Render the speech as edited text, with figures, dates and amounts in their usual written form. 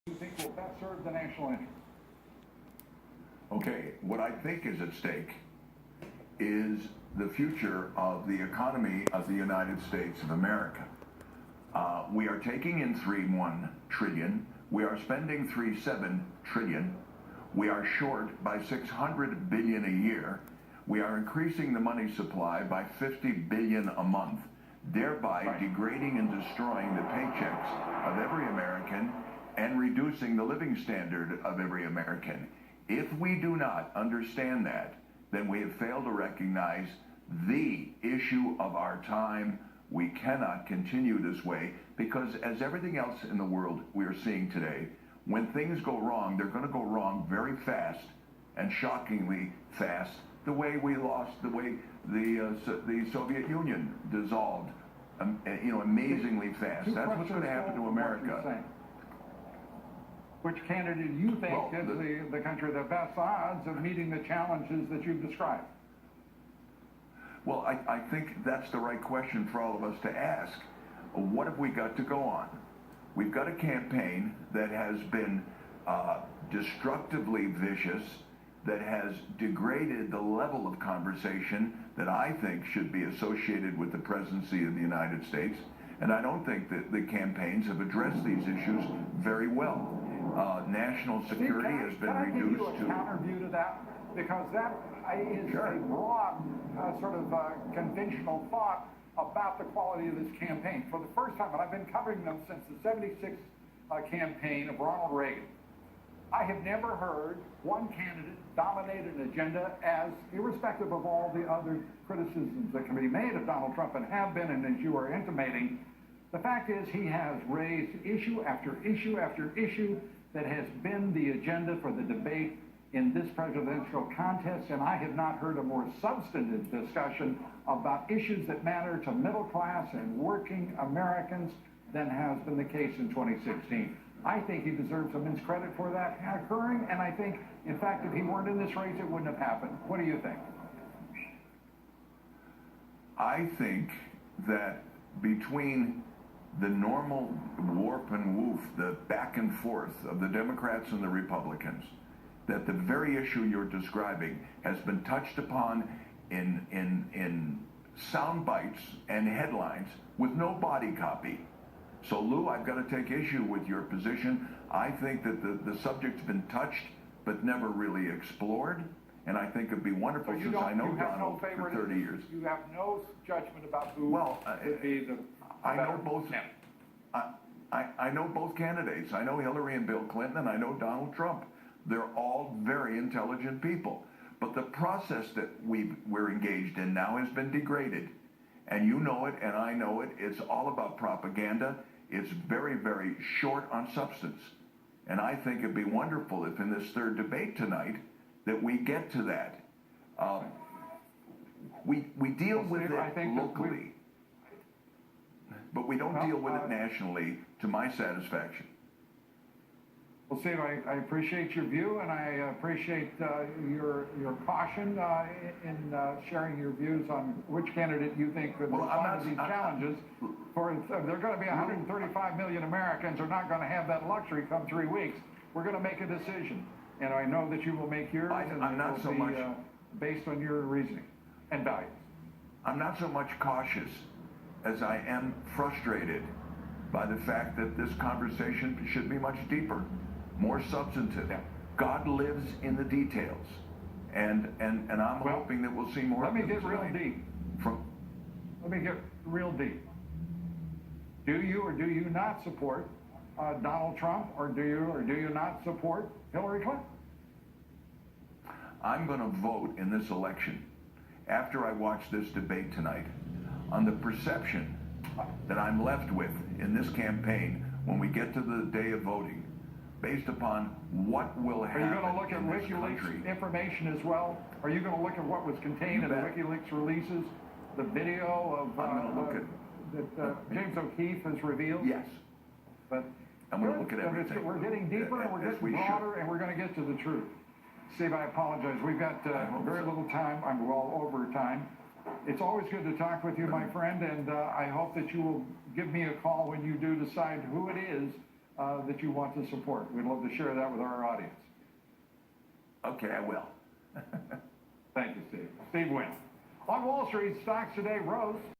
you think will best serve the national interest? Okay, what I think is at stake is the future of the economy of the United States of America. We are taking in 3.1 trillion. We are spending 3.7 trillion. We are short by 600 billion a year. We are increasing the money supply by 50 billion a month, thereby degrading and destroying the paychecks of every American and reducing the living standard of every American. If we do not understand that, then we have failed to recognize the issue of our time. We cannot continue this way because, as everything else in the world we are seeing today, when things go wrong, they're going to go wrong very fast and shockingly fast, the way we lost, the way the Soviet Union dissolved, amazingly fast. That's what's going to happen to America. Which candidate do you think gives the country the best odds of meeting the challenges that you've described? Well, I think that's the right question for all of us to ask. What have we got to go on? We've got a campaign that has been destructively vicious, that has degraded the level of conversation that I think should be associated with the presidency of the United States. And I don't think that the campaigns have addressed these issues very well. National security has been reduced to... Can I give you a counter view to that? Because that is a broad sort of conventional thought about the quality of this campaign. For the first time, and I've been covering them since the 76 campaign of Ronald Reagan, I have never heard one candidate dominate an agenda as, irrespective of all the other criticisms that can be made of Donald Trump and have been, and as you are intimating, the fact is he has raised issue after issue after issue that has been the agenda for the debate in this presidential contest, and I have not heard a more substantive discussion about issues that matter to middle class and working Americans than has been the case in 2016. I think he deserves immense credit for that occurring, and I think, in fact, if he weren't in this race, it wouldn't have happened. What do you think? I think that between the normal warp and woof, the back and forth of the Democrats and the Republicans, that the very issue you're describing has been touched upon in sound bites and headlines with no body copy. So, Lou, I've got to take issue with your position. I think that the subject's been touched but never really explored, and I think it'd be wonderful, since I know Donald for 30 years. You have no judgment about who would be the I know both. I know both candidates. I know Hillary and Bill Clinton, and I know Donald Trump. They're all very intelligent people. But the process that we're engaged in now has been degraded. And you know it, and I know it. It's all about propaganda. It's very, very short on substance. And I think it'd be wonderful if in this third debate tonight that we get to that. We deal with it locally, but we don't deal with it nationally to my satisfaction. Well, Steve, I appreciate your view, and I appreciate your caution in sharing your views on which candidate you think could respond to these challenges. For there are going to be 135 million Americans who are not going to have that luxury come 3 weeks. We're going to make a decision, and I know that you will make yours, and I'm not so much based on your reasoning and values. I'm not so much cautious as I am frustrated by the fact that this conversation should be much deeper, more substantive. God lives in the details, and I'm hoping that we'll see more. Let me get real deep. Let me get real deep. Do you or do you not support Donald Trump, or do you not support Hillary Clinton? I'm going to vote in this election after I watch this debate tonight on the perception that I'm left with in this campaign when we get to the day of voting, based upon what will happen. Are you going to look at WikiLeaks information as well? Are you going to look at what was contained in the WikiLeaks releases, the video of that James O'Keefe has revealed? Yes. But I'm going to look at everything. We're getting deeper, and we're getting broader, and we're going to get to the truth. Steve, I apologize. We've got very little time. I'm well over time. It's always good to talk with you, my friend, and I hope that you will give me a call when you do decide who it is that you want to support. We'd love to share that with our audience. Okay, I will. Thank you, Steve. Steve Wynn. On Wall Street, stocks today rose.